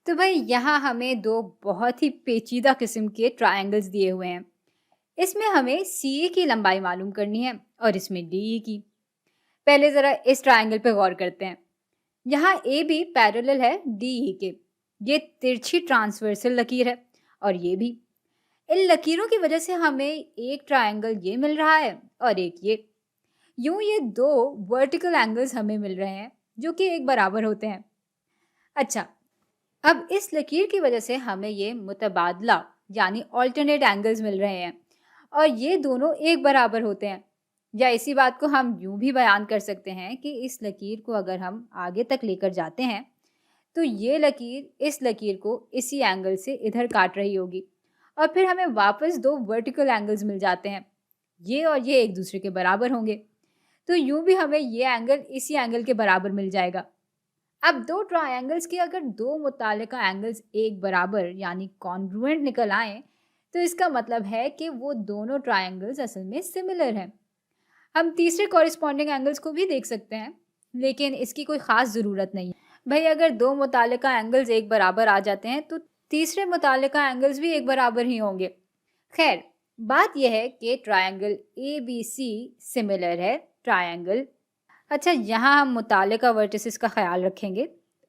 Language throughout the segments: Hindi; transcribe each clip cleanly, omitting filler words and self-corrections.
तो भाई यहाँ हमें दो बहुत ही पेचीदा किस्म के ट्रायंगल्स दिए हुए हैं। इसमें हमें सी की लंबाई मालूम करनी है और इसमें डी की। पहले ज़रा इस ट्रायंगल पे गौर करते हैं। यहाँ ए बी पैरेलल है डी के। ये तिरछी ट्रांसवर्सल लकीर है और ये भी। इन लकीरों की वजह से हमें एक ट्रायंगल ये मिल रहा है और एक ये। यूं ये दो वर्टिकल एंगल्स हमें मिल रहे हैं जो कि एक बराबर होते हैं। अच्छा, अब इस लकीर की वजह से हमें ये मुतबादला यानी ऑल्टरनेट एंगल्स मिल रहे हैं और ये दोनों एक बराबर होते हैं। या इसी बात को हम यूं भी बयान कर सकते हैं कि इस लकीर को अगर हम आगे तक लेकर जाते हैं तो ये लकीर इस लकीर को इसी एंगल से इधर काट रही होगी और फिर हमें वापस दो वर्टिकल एंगल्स मिल जाते हैं। ये और ये एक दूसरे के बराबर होंगे, तो यूं भी हमें ये एंगल इसी एंगल के बराबर मिल जाएगा। अब दो ट्रायंगल्स के अगर दो मुतालिका एंगल्स एक बराबर यानी कॉन्ग्रुएंट निकल आए तो इसका मतलब है कि वो दोनों ट्रायंगल्स असल में सिमिलर हैं। हम तीसरे कॉरिस्पॉन्डिंग एंगल्स को भी देख सकते हैं, लेकिन इसकी कोई ख़ास ज़रूरत नहीं। भाई अगर दो मुतालिका एंगल्स एक बराबर आ जाते हैं तो तीसरे मुतालिका एंगल्स भी एक बराबर ही होंगे। खैर, बात यह है कि triangle A B C similar है ट्रायंगल। अच्छा, यहाँ हम मुतालिका वर्टिसेस का ख्याल रखेंगे,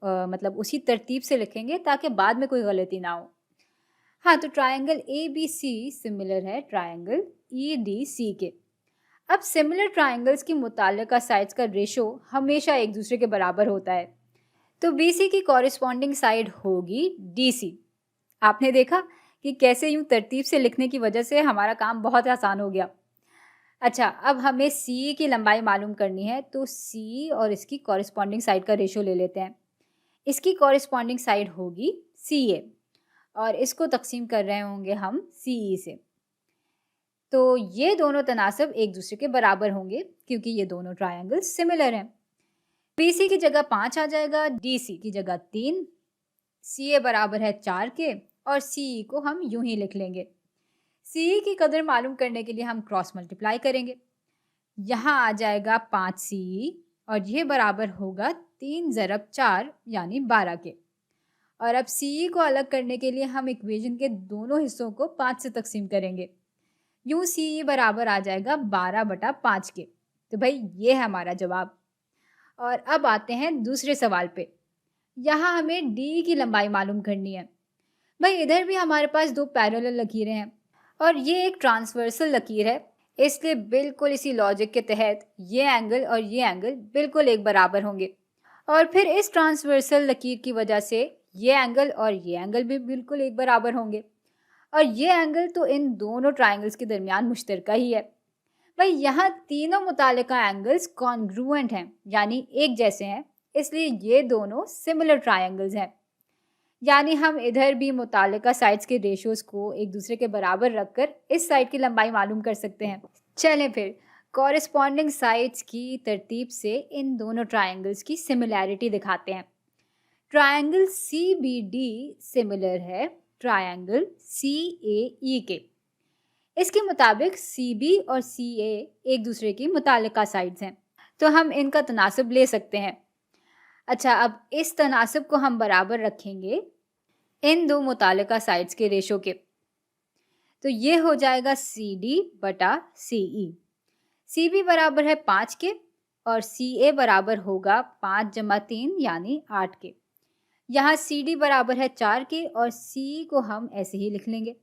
मतलब उसी तरतीब से लिखेंगे ताकि बाद में कोई गलती ना हो। हाँ, तो triangle A B C similar है ट्रायंगल ई डी सी के। अब सिमिलर ट्रायंगल्स की मुतालिका साइड्स का रेशो हमेशा एक दूसरे के बराबर होता है, तो बी सी की कॉरिस्पॉन्डिंग साइड होगी डी सी। आपने देखा कि कैसे यूं तरतीब से लिखने की वजह से हमारा काम बहुत आसान हो गया। अच्छा, अब हमें सी की लंबाई मालूम करनी है, तो सी और इसकी कॉरिस्पॉन्डिंग साइड का रेशो ले लेते हैं। इसकी कॉरिस्पॉन्डिंग साइड होगी सी ए और इसको तकसीम कर रहे होंगे हम सी ई से। तो ये दोनों तनासब एक दूसरे के बराबर होंगे क्योंकि ये दोनों ट्रायंगल सिमिलर हैं। बी सी की जगह 5 आ जाएगा, डी सी की जगह 3, सी ए बराबर है 4 के और सी ई को हम यूं ही लिख लेंगे। सी ई की कदर मालूम करने के लिए हम क्रॉस मल्टीप्लाई करेंगे। यहाँ आ जाएगा 5 सी और ये बराबर होगा 3 ज़रब 4 यानी 12 के। और अब सी को अलग करने के लिए हम इक्वेशन के दोनों हिस्सों को 5 से तकसीम करेंगे। यूँ सी बराबर आ जाएगा 12/5 के। तो भाई ये है हमारा जवाब। और अब आते हैं दूसरे सवाल पे। यहाँ हमें डी की लंबाई मालूम करनी है। भाई इधर भी हमारे पास दो पैरेलल लकीरें हैं और ये एक ट्रांसवर्सल लकीर है, इसलिए बिल्कुल इसी लॉजिक के तहत ये एंगल और ये एंगल बिल्कुल एक बराबर होंगे और फिर इस ट्रांसवर्सल लकीर की वजह से ये एंगल और ये एंगल भी बिल्कुल एक बराबर होंगे और ये एंगल तो इन दोनों ट्राइंगल्स के दरमियान मुश्तरका ही है। भाई यहाँ तीनों मुतालिका एंगल्स कॉन्ग्रुएंट हैं यानी एक जैसे हैं, इसलिए ये दोनों सिमिलर ट्राइंगल्स हैं। यानी हम इधर भी मुतालिका साइड्स के रेशोज़ को एक दूसरे के बराबर रखकर इस साइड की लंबाई मालूम कर सकते हैं। चलें फिर कॉरेस्पॉन्डिंग साइड्स की तरतीब से इन दोनों ट्रायंगल्स की सिमिलैरिटी दिखाते हैं। Triangle C B D similar है ट्रायंगल सी ए ई के। इसके मुताबिक सी बी और सी ए एक दूसरे की मुतालिका साइड्स हैं, तो हम इनका तनासब ले सकते हैं। अच्छा, अब इस तनासब को हम बराबर रखेंगे इन दो मुतालिका साइड्स के रेशो के, तो ये हो जाएगा सी डी बटा सी ई। सी बी बराबर है 5 के और सी ए बराबर होगा 5 जमा 3 यानी 8 के। यहाँ सी डी बराबर है 4 के और सी को हम ऐसे ही लिख लेंगे।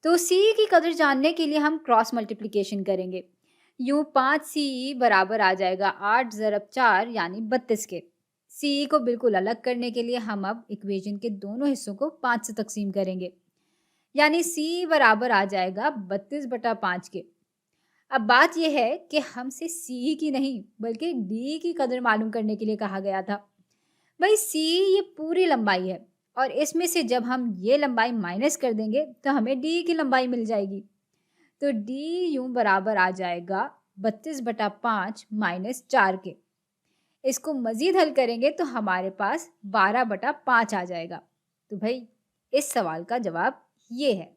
तो सी की कदर जानने के लिए हम क्रॉस मल्टीप्लिकेशन करेंगे। यूँ 5 सी बराबर आ जाएगा 8 ज़रब 4 यानी 32 के। सी को बिल्कुल अलग करने के लिए हम अब इक्वेशन के दोनों हिस्सों को 5 से तकसीम करेंगे, यानी सी बराबर आ जाएगा 32/5 के। अब बात यह है कि हमसे सी की नहीं बल्कि डी की कदर मालूम करने के लिए कहा गया था। भाई सी ये पूरी लंबाई है और इसमें से जब हम ये लंबाई माइनस कर देंगे तो हमें डी की लंबाई मिल जाएगी। तो डी यूं बराबर आ जाएगा 32/5 माइनस 4 के। इसको मज़ीद हल करेंगे तो हमारे पास 12/5 आ जाएगा। तो भाई इस सवाल का जवाब ये है।